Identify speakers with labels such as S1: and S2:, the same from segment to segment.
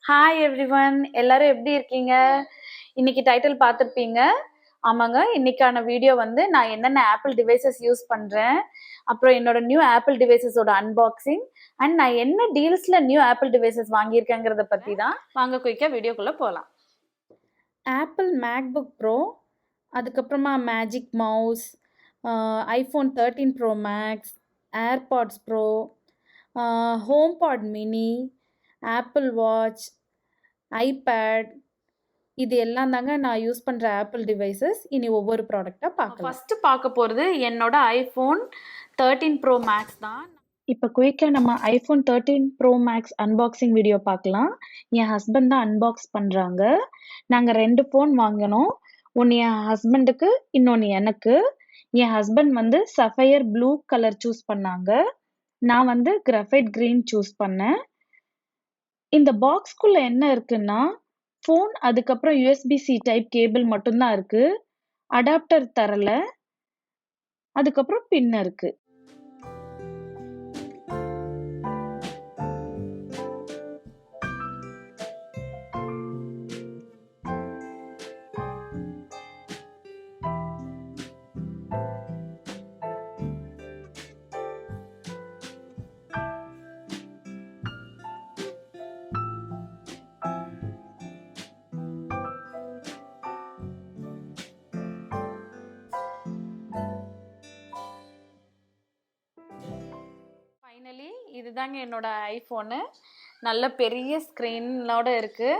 S1: Hi everyone, எல்லாரும் எப்படி இருக்கீங்க? இன்னைக்கு டைட்டில் பார்த்துருப்பீங்க. ஆமாங்க, இன்னைக்கான வீடியோ வந்து நான் என்னென்ன ஆப்பிள் டிவைசஸ் யூஸ் பண்றேன், அப்புறம் என்னோட நியூ ஆப்பிள் டிவைசஸோட அன்பாக்சிங் அண்ட் நான் என்ன டீல்ஸ்ல நியூ ஆப்பிள் டிவைசஸ் வாங்கியிருக்கேங்கிறத பத்தி தான். வாங்க குயிக்கா வீடியோக்குள்ள போகலாம். ஆப்பிள் மேக்புக் ப்ரோ, அதுக்கப்புறமா magic mouse, iPhone 13 bro Max, AirPods Pro, HomePod mini, Apple Watch, iPad, இது எல்லாம் தாங்க நான் யூஸ் பண்ணுற ஆப்பிள் டிவைசஸ். இனி ஒவ்வொரு ப்ராடக்டாக பார்க்கலாம். ஃபஸ்ட்டு பார்க்க போகிறது என்னோட ஐஃபோன் 13 ப்ரோ மேக்ஸ் தான். இப்போ குயிக்காக நம்ம iPhone 13 bro max unboxing video பார்க்கலாம். என் ஹஸ்பண்ட் தான் அன்பாக்ஸ் பண்ணுறாங்க. நாங்கள் 2 ஃபோன் வாங்கினோம். ஒன்று என் ஹஸ்பண்டுக்கு, இன்னொன்று எனக்கு. என் ஹஸ்பண்ட் வந்து சஃபயர் ப்ளூ கலர் சூஸ் பண்ணாங்க. நான் வந்து கிராஃபைட் க்ரீன் சூஸ் பண்ணேன். இந்த பாக்ஸ்குள்ள என்ன இருக்குன்னா, ஃபோன் அதுக்கப்புறம் யூஎஸ்பி-C டைப் கேபிள் மட்டும் தான் இருக்கு. அடாப்டர் தரல. அதுக்கப்புறம் பின் இருக்கு. ஃபைனலி இதுதாங்க என்னோட ஐஃபோனு. நல்ல பெரிய ஸ்க்ரீனோட இருக்கு.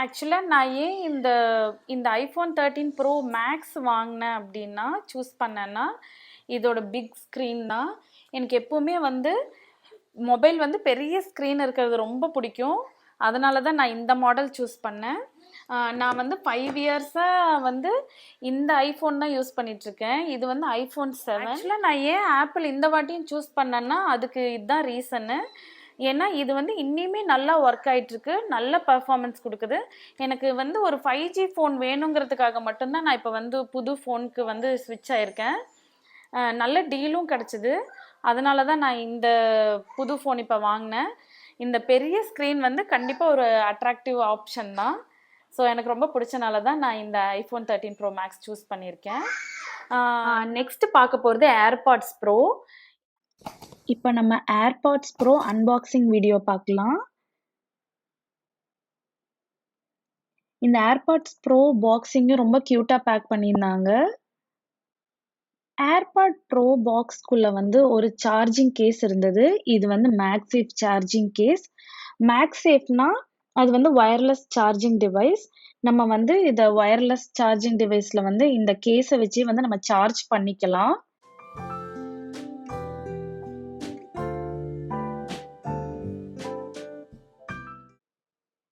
S1: ஆக்சுவலாக நான் ஏன் இந்த இந்த ஐஃபோன் 13 ப்ரோ மேக்ஸ் வாங்கினேன் அப்படின்னா, சூஸ் பண்ணேன்னா, இதோட பிக் ஸ்க்ரீன் தான். எனக்கு எப்போவுமே வந்து மொபைல் வந்து பெரிய ஸ்க்ரீன் இருக்கிறது ரொம்ப பிடிக்கும். அதனால தான் நான் இந்த மாடல் சூஸ் பண்ணேன். நான் வந்து 5 இயர்ஸாக வந்து இந்த ஐஃபோன் தான் யூஸ் பண்ணிகிட்ருக்கேன். இது வந்து ஐஃபோன் 7. ஆக்சுவலாக நான் ஏன் ஆப்பிள் இந்த வாட்டியும் சூஸ் பண்ணேன்னா, அதுக்கு இதுதான் ரீசன்னு. ஏன்னா இது வந்து இன்னியுமே நல்லா ஒர்க் ஆகிட்டுருக்கு, நல்ல பர்ஃபார்மன்ஸ் கொடுக்குது. எனக்கு வந்து ஒரு 5G ஃபோன் வேணுங்கிறதுக்காக மட்டும்தான் நான் இப்போ வந்து புது ஃபோனுக்கு வந்து ஸ்விட்ச் ஆகிருக்கேன். நல்ல டீலும் கிடச்சிது. அதனால தான் நான் இந்த புது ஃபோன் இப்போ வாங்கினேன். இந்த பெரிய ஸ்க்ரீன் வந்து கண்டிப்பாக ஒரு அட்ராக்டிவ் ஆப்ஷன் தான். ஸோ எனக்கு ரொம்ப பிடிச்சனால தான் நான் இந்த ஐஃபோன் 13 ப்ரோ மேக்ஸ் சூஸ் பண்ணியிருக்கேன். நெக்ஸ்ட் பார்க்க போகிறது ஏர்பாட்ஸ் ப்ரோ. இப்போ நம்ம ஏர்பாட்ஸ் ப்ரோ அன்பாக்சிங் வீடியோ பார்க்கலாம். இந்த ஏர்பாட்ஸ் ப்ரோ பாக்ஸிங்கும் ரொம்ப க்யூட்டாக பேக் பண்ணியிருந்தாங்க. ஏர்பாட் ப்ரோ பாக்ஸ்குள்ள வந்து ஒரு சார்ஜிங் கேஸ் இருந்தது. இது வந்து மேக்ஸேஃப் சார்ஜிங் கேஸ். மேக்ஸேஃப்னா அது வந்து வயர்லெஸ் சார்ஜிங் டிவைஸ். நம்ம வந்து இத வயர்லெஸ் சார்ஜிங் டிவைஸ்ல வந்து இந்த கேஸ வச்சே வந்து நம்ம சார்ஜ் பண்ணிக்கலாம்.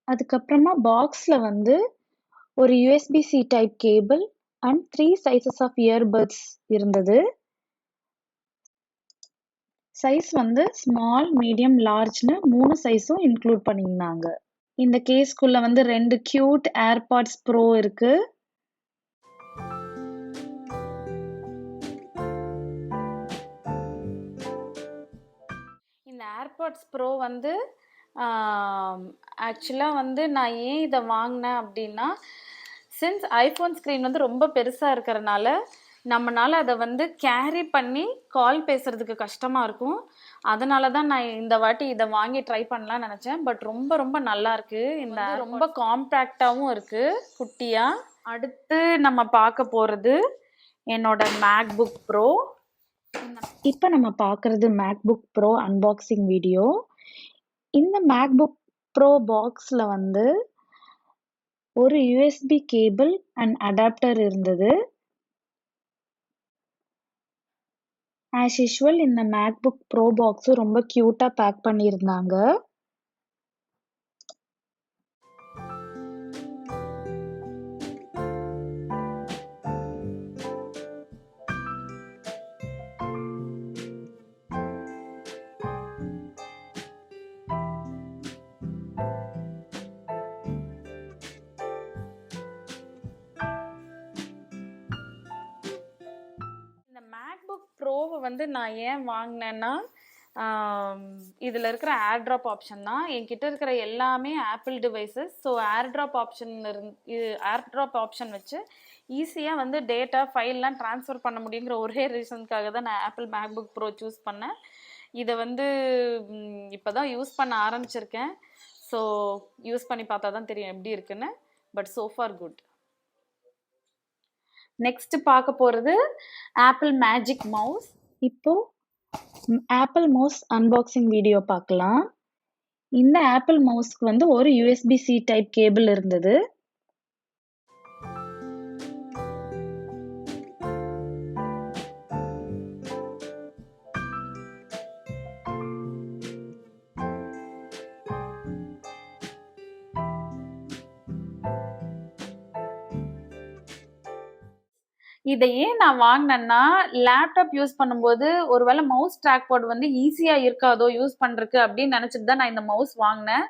S1: அதுக்கப்புறமா பாக்ஸ்ல வந்து ஒரு USB-C type cable and 3 sizes of earbuds இருந்தது. சைஸ் வந்து ஸ்மால், மீடியம், லார்ஜ்னு 3 சைஸும் இன்க்ளூட் பண்ணியிருந்தாங்க. இந்த கேஸ்க்குள்ள வந்து 2 கியூட் ஏர்பாட்ஸ் ப்ரோ இருக்கு. இந்த ஏர்பாட்ஸ் ப்ரோ வந்து ஆக்சுவலாக வந்து நான் ஏன் இதை வாங்கினேன் அப்படின்னா, சின்ஸ் ஐஃபோன் ஸ்க்ரீன் வந்து ரொம்ப பெருசாக இருக்கிறனால நம்மளால் அதை வந்து கேரி பண்ணி கால் பேசுகிறதுக்கு கஷ்டமாக இருக்கும். அதனால தான் நான் இந்த வாட்டி இதை வாங்கி ட்ரை பண்ணலான்னு நினச்சேன். பட் ரொம்ப ரொம்ப நல்லாயிருக்கு. இந்த ரொம்ப காம்பேக்டாகவும் இருக்குது, குட்டியாக. அடுத்து நம்ம பார்க்க போகிறது என்னோட மேக்புக் ப்ரோ. இப்போ நம்ம பார்க்குறது மேக்புக் ப்ரோ அன்பாக்சிங் வீடியோ. இந்த மேக்புக் ப்ரோ பாக்ஸில் வந்து ஒரு யூஎஸ்பி கேபிள் அண்ட் அடாப்டர் இருந்தது. ஆஸ் யூஷுவல் இந்த மேக்புக் ப்ரோ பாக்ஸும் ரொம்ப க்யூட்டாக பேக் பண்ணியிருந்தாங்க. இந்த மேக்புக் ப்ரோவை வந்து நான் ஏன் வாங்கினேன்னா, இதில் இருக்கிற ஏர் ட்ராப் ஆப்ஷன் தான். என்கிட்ட இருக்கிற எல்லாமே apple devices. So air drop option வச்சு ஈஸியாக வந்து டேட்டா ஃபைல்லாம் ட்ரான்ஸ்ஃபர் பண்ண முடியுங்கிற ஒரே ரீசனுக்காக தான் நான் ஆப்பிள் மேக்புக் ப்ரோ சூஸ் பண்ணேன். இதை வந்து இப்போ தான் யூஸ் பண்ண ஆரம்பிச்சிருக்கேன். ஸோ யூஸ் பண்ணி பார்த்தா தான் தெரியும் எப்படி இருக்குன்னு. But so far good. Next பார்க்க போகிறது ஆப்பிள் மேஜிக் மவுஸ். இப்போ ஆப்பிள் மவுஸ் அன்பாக்சிங் வீடியோ பார்க்கலாம். இந்த ஆப்பிள் மவுஸ்க்கு வந்து ஒரு USB-C டைப் கேபிள் இருந்தது. இதை ஏன் நான் வாங்கினேன்னா, லேப்டாப் யூஸ் பண்ணும்போது ஒருவேளை மவுஸ் ட்ராக் போர்டு வந்து ஈஸியா இருக்காதோ யூஸ் பண்றதுக்கு அப்படின்னு நினைச்சிட்டு தான் நான் இந்த மவுஸ் வாங்கினேன்.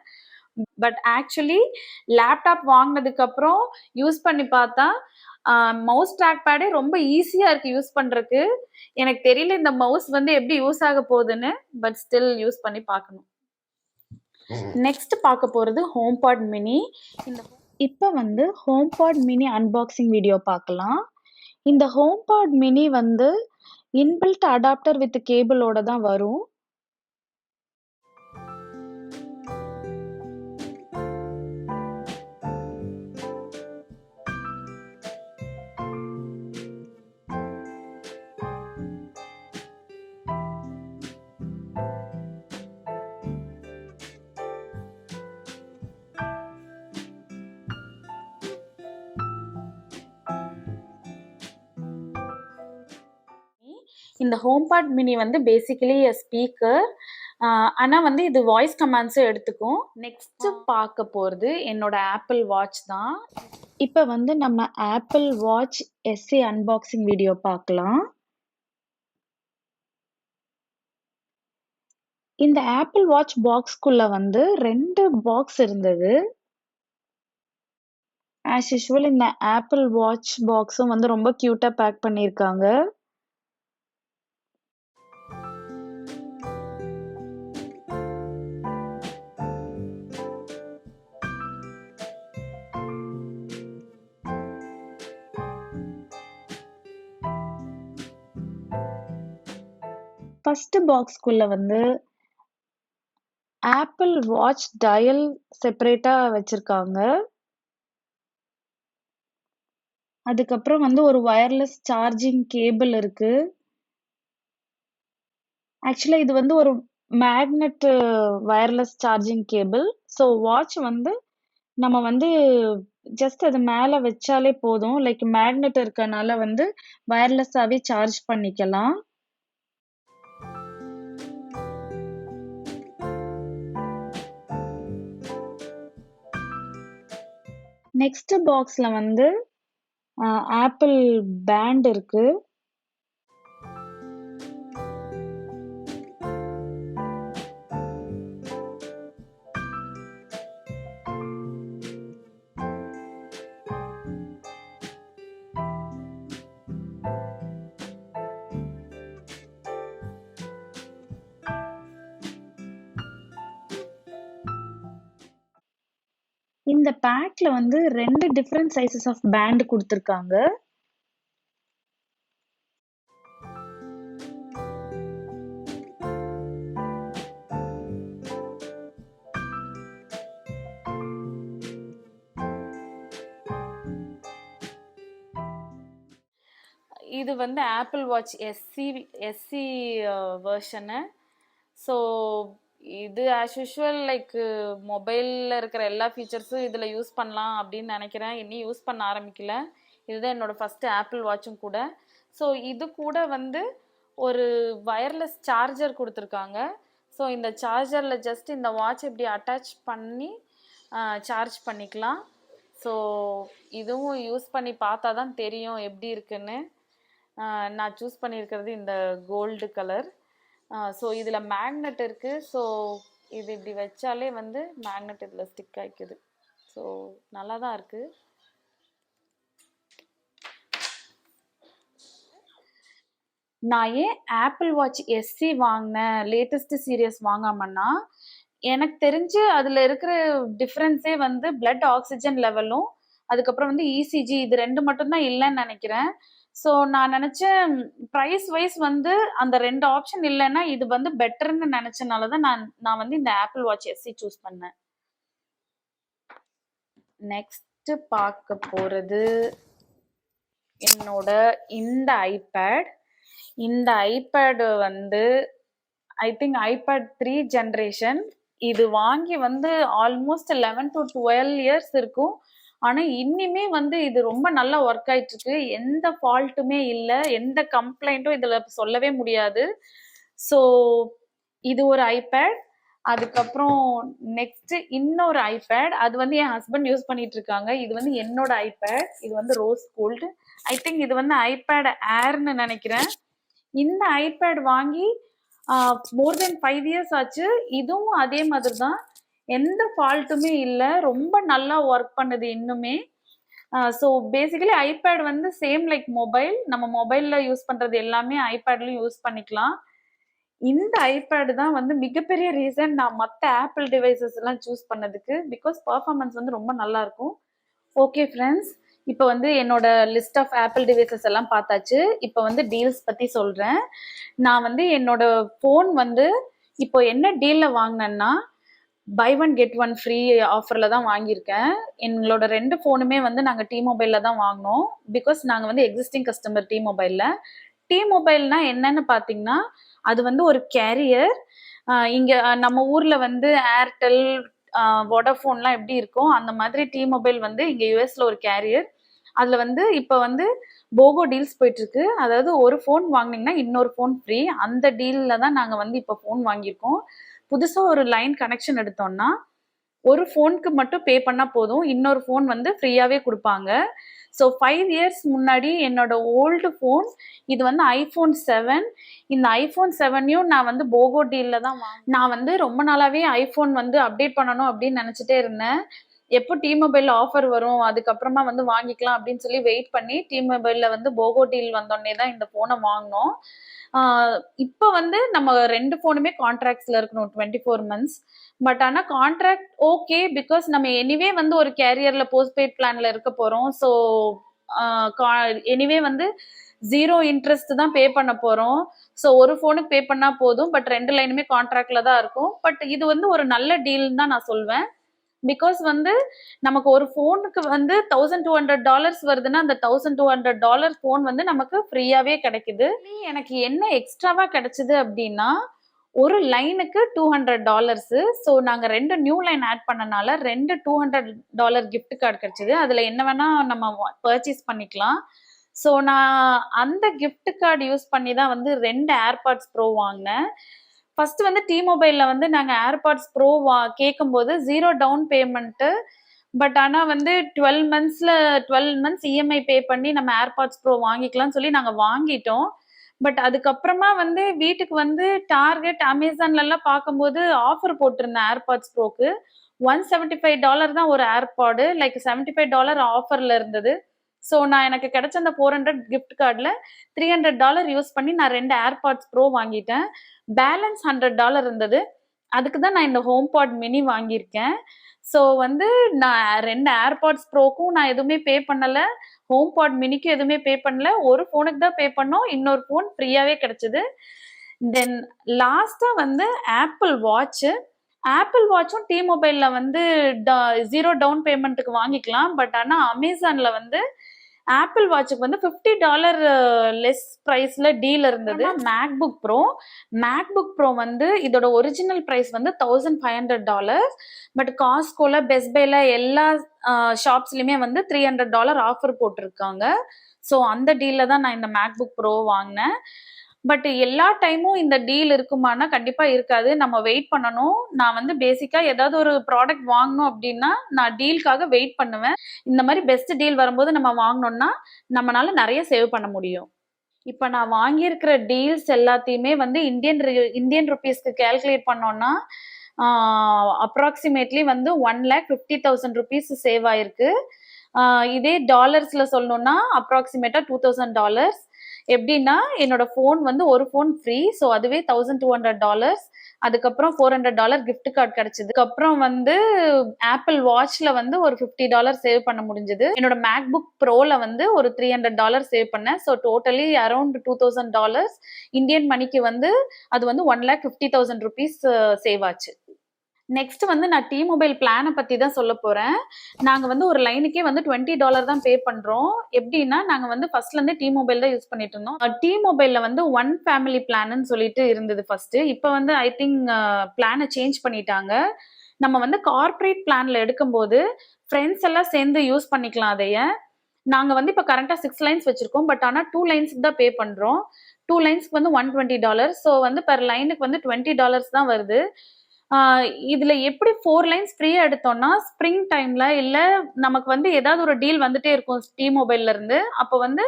S1: பட் ஆக்சுவலி லேப்டாப் வாங்கினதுக்கு அப்புறம் யூஸ் பண்ணி பார்த்தா மவுஸ் ட்ராக் பேடே ரொம்ப ஈஸியா இருக்கு யூஸ் பண்றதுக்கு. எனக்கு தெரியல இந்த மவுஸ் வந்து எப்படி யூஸ் ஆக போகுதுன்னு. பட் ஸ்டில் யூஸ் பண்ணி பார்க்கணும். நெக்ஸ்ட் பார்க்க போறது ஹோம்பாட் மினி. இப்போ வந்து ஹோம்பாட் மினி அன்பாக்சிங் வீடியோ பார்க்கலாம். இந்த ஹோம்பாட் மினி வந்து இன்பில்ட் அடாப்டர் வித் கேபிளோட தான் வரும். இந்த ஹோம்பாட் மினி வந்து பேசிக்கலி ஸ்பீக்கர். ஆனால் வந்து இது வாய்ஸ் கமாண்ட்ஸும் எடுத்துக்கும். நெக்ஸ்ட் பார்க்க போகிறது என்னோட ஆப்பிள் வாட்ச் தான். இப்போ வந்து நம்ம apple watch SE unboxing video பார்க்கலாம். இந்த ஆப்பிள் வாட்ச் பாக்ஸ்குள்ள வந்து 2 பாக்ஸ் இருந்தது. ஆஸ் யூஷுவல் இந்த ஆப்பிள் வாட்ச் பாக்ஸும் வந்து ரொம்ப கியூட்டா பேக் பண்ணியிருக்காங்க. ஃபர்ஸ்ட் பாக்ஸ்குள்ள வந்து ஆப்பிள் வாட்ச் டயல் செப்பரேட்டா வச்சிருக்காங்க. அதுக்கப்புறம் வந்து ஒரு வயர்லெஸ் சார்ஜிங் கேபிள் இருக்கு. ஆக்சுவலா இது வந்து ஒரு magnet wireless charging cable. So watch வந்து நம்ம வந்து ஜஸ்ட் அது மேல வச்சாலே போதும். லைக் மேக்னெட் இருக்கனால வந்து வயர்லெஸ்ஸாவே சார்ஜ் பண்ணிக்கலாம். நெக்ஸ்ட் பாக்ஸ்ல வந்து ஆப்பிள் பேண்ட் இருக்கு. இந்த பேக்ல வந்து 2 டிஃபரண்ட் சைஸஸ் ஆஃப் பேண்ட் கொடுத்திருக்காங்க. இது வந்து Apple Watch SE version. So இது ஆஸ் யூஷுவல் லைக் மொபைலில் இருக்கிற எல்லா ஃபீச்சர்ஸும் இதில் யூஸ் பண்ணலாம் அப்படின்னு நினைக்கிறேன். இன்னும் யூஸ் பண்ண ஆரம்பிக்கல. இதுதான் என்னோடய ஃபஸ்ட்டு ஆப்பிள் வாட்சும் கூட. ஸோ இது கூட வந்து ஒரு வயர்லெஸ் சார்ஜர் கொடுத்துருக்காங்க. ஸோ இந்த சார்ஜரில் ஜஸ்ட் இந்த வாட்ச் இப்படி அட்டாச் பண்ணி சார்ஜ் பண்ணிக்கலாம். ஸோ இதுவும் யூஸ் பண்ணி பார்த்தா தான் தெரியும் எப்படி இருக்குன்னு. நான் சூஸ் பண்ணியிருக்கிறது இந்த கோல்டு கலர். ஸோ இதில் மேக்னெட் இருக்குது. ஸோ இது இப்படி வச்சாலே வந்து மேக்னெட் இதில் ஸ்டிக் ஆகிக்குது. ஸோ நல்லா தான் இருக்குது. நான் ஏன் ஆப்பிள் வாட்ச் எஸ்சி வாங்கினேன் லேட்டஸ்ட் சீரியஸ் வாங்காமன்னா, எனக்கு தெரிஞ்சு அதுல இருக்கிற டிஃபரன்ஸே வந்து பிளட் ஆக்ஸிஜன் லெவலும், அதுக்கப்புறம் வந்து இசிஜி இது 2 மட்டும் தான் இல்லன்னு நெனைக்கிறேன். ஸோ நான் நெனச்சேன் பிரைஸ் வைஸ் வந்து அந்த 2 ஆப்ஷன் இல்லன்னா, இது வந்து பெட்டர்ன்னு நெனச்சனால தான் நான் வந்து இந்த ஆப்பிள் வாட்ச் எஸ்சி சூஸ் பண்ணேன். நெக்ஸ்ட் பார்க்க போறது என்னோட இந்த ஐபேட். இந்த ஐபேடு வந்து ஐ திங்க் ஐபேட் 3 ஜென்ரேஷன். இது வாங்கி வந்து ஆல்மோஸ்ட் 11 to 12 இயர்ஸ் இருக்கும். ஆனா இன்னிமே வந்து இது ரொம்ப நல்லா ஒர்க் ஆயிட்டு இருக்கு. எந்த ஃபால்ட்டுமே இல்லை, எந்த கம்ப்ளைண்ட்டும் இதுல சொல்லவே முடியாது. ஸோ இது ஒரு ஐபேட். அதுக்கப்புறம் நெக்ஸ்ட் இன்னொரு ஐபேட், அது வந்து என் ஹஸ்பண்ட் யூஸ் பண்ணிட்டு இருக்காங்க. இது வந்து என்னோட ஐபேட். இது வந்து ரோஸ் கோல்டு. ஐ திங்க் இது வந்து ஐபேட் ஏர்னு நினைக்கிறேன். இந்த ஐபேட் வாங்கி மோர் தென் 5 இயர்ஸ் ஆச்சு. இதுவும் அதே மாதிரி தான், எந்த ஃபால்ட்டுமே இல்லை, ரொம்ப நல்லா ஒர்க் பண்ணுது இன்னுமே. ஸோ பேசிக்கலி ஐபேட் வந்து சேம் லைக் மொபைல். நம்ம மொபைலில் யூஸ் பண்ணுறது எல்லாமே ஐபேட்லையும் யூஸ் பண்ணிக்கலாம். இந்த ஐபேடு தான் வந்து மிகப்பெரிய ரீசன் நான் மற்ற ஆப்பிள் டிவைசஸ் எல்லாம் சூஸ் பண்ணதுக்கு. பிகாஸ் பர்ஃபார்மன்ஸ் வந்து ரொம்ப நல்லா இருக்கும். ஓகே ஃப்ரெண்ட்ஸ், இப்போ வந்து என்னோட லிஸ்ட் ஆஃப் ஆப்பிள் டிவைசஸ் எல்லாம் பார்த்தாச்சு. இப்போ வந்து டீல்ஸ் பற்றி சொல்கிறேன். நான் வந்து என்னோட ஃபோன் வந்து இப்போ என்ன டீலில் வாங்கினேன்னா, buy one get one free ஆஃபரில் தான் வாங்கியிருக்கேன். எங்களோட 2 ஃபோனுமே வந்து நாங்கள் டி மொபைலில் தான் வாங்கினோம். பிகாஸ் நாங்கள் வந்து எக்ஸிஸ்டிங் கஸ்டமர் டி மொபைலில். டி மொபைல்னா என்னன்னு பார்த்தீங்கன்னா, அது வந்து ஒரு கேரியர். இங்கே நம்ம ஊரில் வந்து ஏர்டெல், வோடாஃபோன்லாம் எப்படி இருக்கும் அந்த மாதிரி டி மொபைல் வந்து இங்கே யூஎஸ்ல ஒரு கேரியர். அதில் வந்து இப்போ வந்து போகோ டீல்ஸ் போயிட்டுருக்கு. அதாவது ஒரு ஃபோன் வாங்கினீங்கன்னா இன்னொரு ஃபோன் ஃப்ரீ. அந்த டீலில் தான் நாங்கள் வந்து இப்போ ஃபோன் வாங்கியிருக்கோம். புதுசாக ஒரு லைன் கனெக்ஷன் எடுத்தோம்னா ஒரு ஃபோனுக்கு மட்டும் பே பண்ணால் போதும், இன்னொரு ஃபோன் வந்து ஃப்ரீயாகவே கொடுப்பாங்க. ஸோ 5 இயர்ஸ் முன்னாடி என்னோட ஓல்டு ஃபோன், இது வந்து ஐஃபோன் 7. இந்த ஐஃபோன் 7யும் நான் வந்து போகோ டீலில் தான் நான் வந்து ரொம்ப நாளாகவே ஐஃபோன் வந்து அப்டேட் பண்ணணும் அப்படின்னு நினச்சிட்டே இருந்தேன். எப்போ டி மொபைலில் ஆஃபர் வரும், அதுக்கப்புறமா வந்து வாங்கிக்கலாம் அப்படின்னு சொல்லி வெயிட் பண்ணி டி மொபைலில் வந்து போகோ டீல் வந்தோடனே தான் இந்த ஃபோனை வாங்கினோம். இப்போ வந்து நம்ம 2 ஃபோனுமே கான்ட்ராக்ட்ஸில் இருக்கணும் 24 months. பட் ஆனால் கான்ட்ராக்ட் ஓகே, பிகாஸ் நம்ம எனிவே வந்து ஒரு கேரியரில் போஸ்ட்பெய்ட் பிளானில் இருக்க போகிறோம். ஸோ எனிவே வந்து 0 இன்ட்ரெஸ்ட் தான் பே பண்ண போகிறோம். ஸோ ஒரு ஃபோனுக்கு பே பண்ணால் போதும். பட் 2 லைனுமே கான்ட்ராக்டில் தான் இருக்கும். பட் இது வந்து ஒரு நல்ல டீல்னு தான் நான் சொல்வேன். பிகாஸ் வந்து நமக்கு ஒரு ஃபோனுக்கு வந்து $1200 வருதுன்னா, அந்த $1200 ஃபோன் வந்து நமக்கு ஃப்ரீயாவே கிடைக்குது. எனக்கு என்ன எக்ஸ்ட்ராவா கிடைச்சது அப்படின்னா, ஒரு லைனுக்கு $200. ஸோ நாங்க 2 நியூ லைன் ஆட் பண்ணனால 2 $200 கிஃப்ட் கார்டு கிடைச்சது. அதுல என்ன வேணா நம்ம பர்ச்சேஸ் பண்ணிக்கலாம். ஸோ நான் அந்த கிஃப்ட் கார்டு யூஸ் பண்ணி தான் வந்து 2 ஏர்பாட்ஸ் ப்ரோ வாங்கினேன். ஃபர்ஸ்ட் வந்து டி மொபைலில் வந்து நாங்கள் ஏர்பாட்ஸ் ப்ரோ கேட்கும்போது 0 டவுன் பேமெண்ட்டு. பட் ஆனால் வந்து 12 months இஎம்ஐ பே பண்ணி நம்ம ஏர்பாட்ஸ் ப்ரோ வாங்கிக்கலாம்னு சொல்லி நாங்கள் வாங்கிட்டோம். பட் அதுக்கப்புறமா வந்து வீட்டுக்கு வந்து டார்கெட், அமேசான்லலாம் பார்க்கும்போது ஆஃபர் போட்டிருந்தேன் ஏர்பாட்ஸ் ப்ரோக்கு. $175 தான் ஒரு ஏர்பாடு, லைக் $75 ஆஃபரில் இருந்தது. ஸோ நான் எனக்கு கிடைச்ச அந்த 400 கிஃப்ட் கார்டில் $300 யூஸ் பண்ணி நான் 2 ஏர்பாட்ஸ் ப்ரோ வாங்கிட்டேன். பேலன்ஸ் $100 இருந்தது. அதுக்கு தான் நான் இந்த ஹோம் பாட் மினி வாங்கியிருக்கேன். ஸோ வந்து நான் 2 ஏர்பாட்ஸ் ப்ரோக்கும் நான் எதுவுமே பே பண்ணலை, ஹோம் பாட் மினிக்கும் எதுவுமே பே பண்ணல. ஒரு ஃபோனுக்கு தான் பே பண்ணோம், இன்னொரு ஃபோன் ஃப்ரீயாகவே கிடைச்சிது. தென் லாஸ்ட்டாக வந்து ஆப்பிள் வாட்ச்சு. ஆப்பிள் வாட்சும் டி மொபைலில் வந்து 0 டவுன் பேமெண்ட்டுக்கு வாங்கிக்கலாம். பட் ஆனால் அமேசானில் வந்து ஆப்பிள் வாட்சுக்கு வந்து $50 லெஸ் ப்ரைஸில் டீல் இருந்தது. மேக்புக் ப்ரோ வந்து இதோட ஒரிஜினல் ப்ரைஸ் வந்து $1500. பட் காஸ்ட்கோல, பெஸ்ட் பைல எல்லா ஷாப்ஸ்லையுமே வந்து $300 ஆஃபர் போட்டிருக்காங்க. ஸோ அந்த டீலில் தான் நான் இந்த மேக்புக் ப்ரோ வாங்கினேன். பட் எல்லா டைமும் இந்த டீல் இருக்குமானா கண்டிப்பா இருக்காது, நம்ம வெயிட் பண்ணணும். நான் வந்து பேசிக்கா ஏதாவது ஒரு ப்ராடக்ட் வாங்கணும் அப்படின்னா நான் டீலுக்காக வெயிட் பண்ணுவேன். இந்த மாதிரி பெஸ்ட் டீல் வரும்போது நம்ம வாங்கினோம்னா நம்மளால நிறைய சேவ் பண்ண முடியும். இப்போ நான் வாங்கியிருக்கிற டீல்ஸ் எல்லாத்தையுமே வந்து இந்தியன் ருபீஸ்க்கு கேல்குலேட் பண்ணோம்னா அப்ராக்சிமேட்லி வந்து 1,50,000 rupees சேவ் ஆயிருக்கு. இதே டாலர்ஸ்ல சொல்லணும்னா அப்ராக்சிமேட்டா $2,000. எப்படின்னா என்னோட ஃபோன் வந்து ஒரு ஃபோன் ஃப்ரீ. ஸோ அதுவே $1200. அதுக்கப்புறம் $400 கிஃப்ட் கார்டு கிடைச்சது. அதுக்கப்புறம் வந்து ஆப்பிள் வாட்ச்ல வந்து ஒரு $50 சேவ் பண்ண முடிஞ்சது. என்னோட மேக்புக் ப்ரோல வந்து ஒரு $300 சேவ் பண்ணேன். ஸோ டோட்டலி அரௌண்ட் $2000 இந்தியன் மணிக்கு வந்து அது வந்து ₹1,50,000 சேவ் ஆச்சு. நெக்ஸ்ட் வந்து நான் டி மொபைல் பிளானை பத்தி தான் சொல்ல போறேன். நாங்க வந்து ஒரு லைனுக்கே வந்து $20 தான் பே பண்றோம். எப்படின்னா நாங்க வந்து ஃபர்ஸ்ட்ல இருந்தே டி மொபைல் தான் யூஸ் பண்ணிட்டு இருந்தோம். டி மொபைல்ல வந்து ஒன் ஃபேமிலி பிளான்னு சொல்லிட்டு இருந்தது ஃபர்ஸ்ட். இப்போ வந்து ஐ திங்க் பிளானை சேஞ்ச் பண்ணிட்டாங்க. நம்ம வந்து கார்ப்பரேட் பிளான்ல எடுக்கும்போது ஃப்ரெண்ட்ஸ் எல்லாம் சேர்ந்து யூஸ் பண்ணிக்கலாம் அதைய. நாங்க வந்து இப்போ கரண்டா 6 லைன்ஸ் வச்சிருக்கோம். பட் ஆனா 2 லைன்ஸ்க்கு தான் பே பண்றோம். 2 லைன்ஸ்க்கு வந்து $120. ஸோ வந்து பெர் லைனுக்கு வந்து $20 தான் வருது. இதுல எப்படி 4 லைன்ஸ் ஃப்ரீயா எடுத்தோம்னா ஸ்ப்ரிங் டைம்ல இல்ல நமக்கு வந்து ஏதாவது ஒரு டீல் வந்துட்டே இருக்கும் டி மொபைல்ல இருந்து. அப்போ வந்து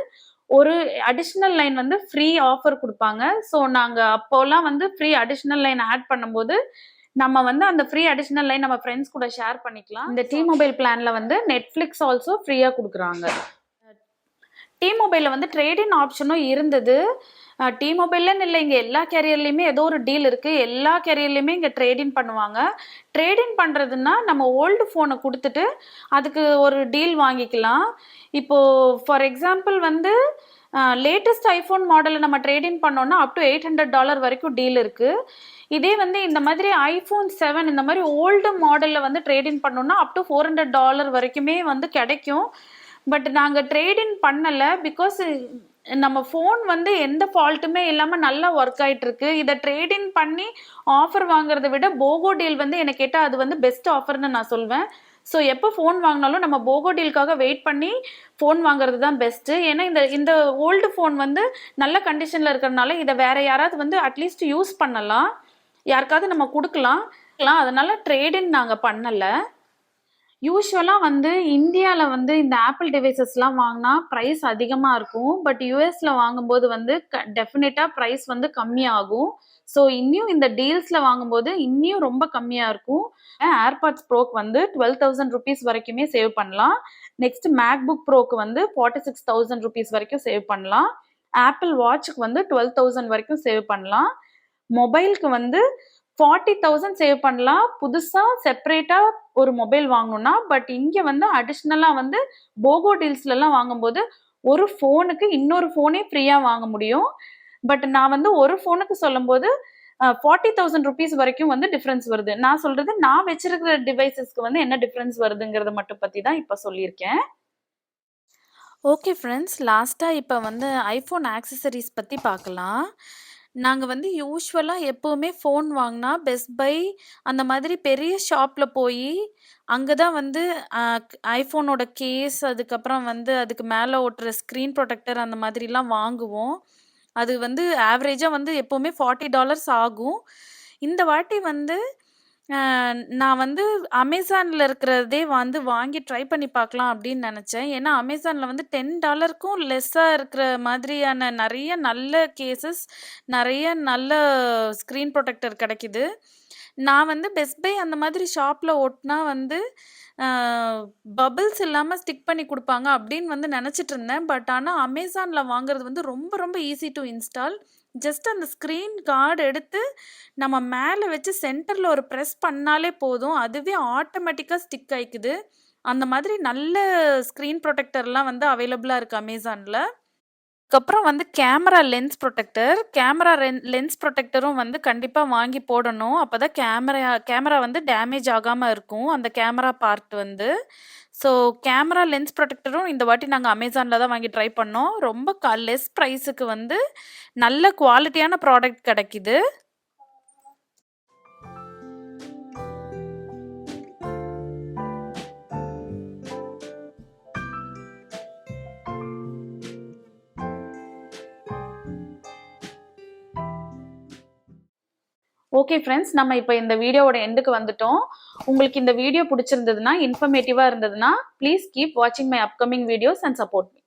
S1: ஒரு அடிஷனல் லைன் வந்து ஃப்ரீ ஆஃபர் கொடுப்பாங்க. ஸோ நாங்க அப்போலாம் வந்து ஃப்ரீ அடிஷனல் லைன் ஆட் பண்ணும்போது நம்ம வந்து அந்த ஃப்ரீ அடிஷனல் லைன் நம்ம ஃப்ரெண்ட்ஸ் கூட ஷேர் பண்ணிக்கலாம். இந்த டி மொபைல் பிளான்ல வந்து நெட்ஃபிளிக்ஸ் ஆல்சோ ஃப்ரீயா கொடுக்குறாங்க. டி மொபைல்ல வந்து ட்ரேட்-இன் ஆப்ஷனும் இருந்தது. டி மொபைல்லன்னு இல்லை, இங்கே எல்லா கேரியர்லையுமே ஏதோ ஒரு டீல் இருக்குது. எல்லா கேரியர்லையுமே இங்கே ட்ரேட்-இன் பண்ணுவாங்க. ட்ரேட்-இன் பண்ணுறதுன்னா நம்ம ஓல்டு ஃபோனை கொடுத்துட்டு அதுக்கு ஒரு டீல் வாங்கிக்கலாம். இப்போது ஃபார் எக்ஸாம்பிள் வந்து லேட்டஸ்ட் ஐஃபோன் மாடலை நம்ம ட்ரேட்-இன் பண்ணோம்னா அப் டு $800 வரைக்கும் டீல் இருக்குது. இதே வந்து இந்த மாதிரி ஐஃபோன் 7 இந்த மாதிரி ஓல்டு மாடலில் வந்து ட்ரேட்-இன் பண்ணோம்னா அப் டு $400 வரைக்குமே வந்து கிடைக்கும். பட் நாங்கள் ட்ரேட்-இன் பண்ணலை. பிகாஸ் நம்ம ஃபோன் வந்து எந்த ஃபால்ட்டுமே இல்லாமல் நல்லா ஒர்க் ஆகிட்டு இருக்கு. இதை ட்ரேட்-இன் பண்ணி ஆஃபர் வாங்குறதை விட போகோ டீல் வந்து எனக்கு கேட்டால் அது வந்து பெஸ்ட் ஆஃபர்னு நான் சொல்வேன். ஸோ எப்போ ஃபோன் வாங்கினாலும் நம்ம போகோ டீலுக்காக வெயிட் பண்ணி ஃபோன் வாங்குறது தான் பெஸ்ட்டு. ஏன்னா இந்த ஓல்டு ஃபோன் வந்து நல்ல கண்டிஷனில் இருக்கிறதுனால இதை வேற யாராவது வந்து அட்லீஸ்ட் யூஸ் பண்ணலாம், யாருக்காவது நம்ம கொடுக்கலாம். அதனால ட்ரேட்-இன் நாங்கள் பண்ணலை. யூஸ்வலாக வந்து இந்தியாவில் வந்து இந்த ஆப்பிள் டிவைசஸ்லாம் வாங்கினா ப்ரைஸ் அதிகமாக இருக்கும். பட் யூஎஸில் வாங்கும்போது வந்து டெஃபினட்டாக ப்ரைஸ் வந்து கம்மியாகும். ஸோ இன்னும் இந்த டீல்ஸில் வாங்கும்போது இன்னும் ரொம்ப கம்மியாக இருக்கும். ஏர்பாட்ஸ் ப்ரோக்கு வந்து $12,000 வரைக்குமே சேவ் பண்ணலாம். நெக்ஸ்ட் மேக்புக் ப்ரோக்கு வந்து $46,000 வரைக்கும் சேவ் பண்ணலாம். ஆப்பிள் வாட்சுக்கு வந்து $12,000 வரைக்கும் சேவ் பண்ணலாம். மொபைலுக்கு வந்து $40,000 சேவ் பண்ணலாம் புதுசாக செப்பரேட்டாக ஒரு மொபைல் வாங்கணும்னா. பட் இங்கே வந்து அடிஷ்னலாக வந்து போகோ டீல்ஸ்லலாம் வாங்கும்போது ஒரு ஃபோனுக்கு இன்னொரு ஃபோனே ஃப்ரீயாக வாங்க முடியும். பட் நான் வந்து ஒரு ஃபோனுக்கு சொல்லும்போது $40,000 வரைக்கும் வந்து டிஃப்ரென்ஸ் வருது. நான் சொல்றது நான் வச்சிருக்கிற டிவைசஸ்க்கு வந்து என்ன டிஃப்ரென்ஸ் வருதுங்கிறத மட்டும் பற்றி தான் இப்போ சொல்லியிருக்கேன். ஓகே ஃப்ரெண்ட்ஸ், லாஸ்ட்டாக இப்போ வந்து ஐஃபோன் ஆக்சசரிஸ் பற்றி பார்க்கலாம். நாங்கள் வந்து யூஸ்வலாக எப்போவுமே ஃபோன் வாங்கினா பெஸ்ட் பை அந்த மாதிரி பெரிய ஷாப்பில் போய் அங்கே தான் வந்து ஐஃபோனோட கேஸ், அதுக்கப்புறம் வந்து அதுக்கு மேலே ஒட்டுற ஸ்க்ரீன் ப்ரொடெக்டர் அந்த மாதிரிலாம் வாங்குவோம். அது வந்து ஆவரேஜாக வந்து எப்போவுமே $40 ஆகும். இந்த வாட்டி வந்து நான் வந்து அமேசானில் இருக்கிறதே வந்து வாங்கி ட்ரை பண்ணி பார்க்கலாம் அப்படின்னு நினச்சேன். ஏன்னா அமேசானில் வந்து $10க்கும் லெஸ்ஸாக இருக்கிற மாதிரியான நிறைய நல்ல கேசஸ், நிறைய நல்ல ஸ்க்ரீன் ப்ரொடெக்டர் கிடைக்குது. நான் வந்து பெஸ்ட் பை அந்த மாதிரி ஷாப்பில் ஒட்டினா வந்து பபிள்ஸ் இல்லாமல் ஸ்டிக் பண்ணி கொடுப்பாங்க அப்படின்னு வந்து நினச்சிட்டு இருந்தேன். பட் ஆனால் அமேசானில் வாங்குறது வந்து ரொம்ப ரொம்ப ஈஸி டு இன்ஸ்டால். ஜஸ்ட் அந்த ஸ்க்ரீன் கார்டு எடுத்து நம்ம மேலே வச்சு சென்டரில் ஒரு ப்ரெஸ் பண்ணாலே போதும், அதுவே ஆட்டோமேட்டிக்காக ஸ்டிக் ஆகிக்குது. அந்த மாதிரி நல்ல ஸ்க்ரீன் ப்ரொடெக்டர்லாம் வந்து அவைலபிளாக இருக்குது அமேசானில். அதுக்கப்புறம் வந்து கேமரா லென்ஸ் ப்ரொடெக்டரும் வந்து கண்டிப்பாக வாங்கி போடணும். அப்போ தான் கேமரா வந்து டேமேஜ் ஆகாமல் இருக்கும் அந்த கேமரா பார்ட் வந்து. ஸோ கேமரா லென்ஸ் ப்ரொடெக்டரும் இந்த வாட்டி நாங்கள் அமேசானில் தான் வாங்கி ட்ரை பண்ணோம். ரொம்ப லெஸ் ப்ரைஸுக்கு வந்து நல்ல குவாலிட்டியான ப்ராடக்ட் கிடைக்குது. ஓகே ஃப்ரெண்ட்ஸ், நம்ம இப்போ இந்த வீடியோவோட எண்டுக்கு வந்துட்டோம். உங்களுக்கு இந்த வீடியோ பிடிச்சிருந்ததுன்னா, இன்ஃபர்மேட்டிவாக இருந்ததுன்னா, ப்ளீஸ் கீப் வாட்சிங் my upcoming videos and support me.